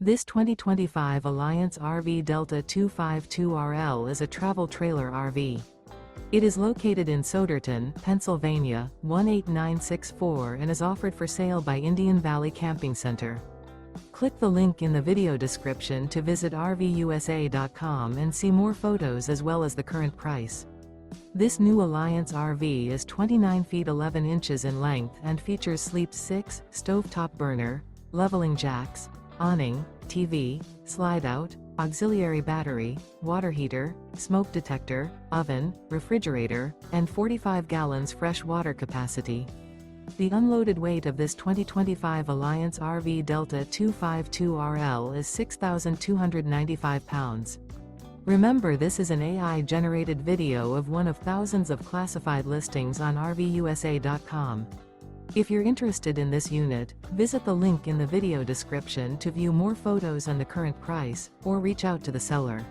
This 2025 Alliance RV Delta 252RL is a travel trailer RV. It is located in Souderton, Pennsylvania, 18964 and is offered for sale by Indian Valley Camping Center. Click the link in the video description to visit RVUSA.com and see more photos as well as the current price. This new Alliance RV is 29 feet 11 inches in length and features sleep 6, stovetop burner, leveling jacks, awning, TV, slide-out, auxiliary battery, water heater, smoke detector, oven, refrigerator, and 45 gallons fresh water capacity. The unloaded weight of this 2025 Alliance RV Delta 252RL is 6,295 pounds. Remember, this is an AI-generated video of one of thousands of classified listings on RVUSA.com. If you're interested in this unit, visit the link in the video description to view more photos and the current price, or reach out to the seller.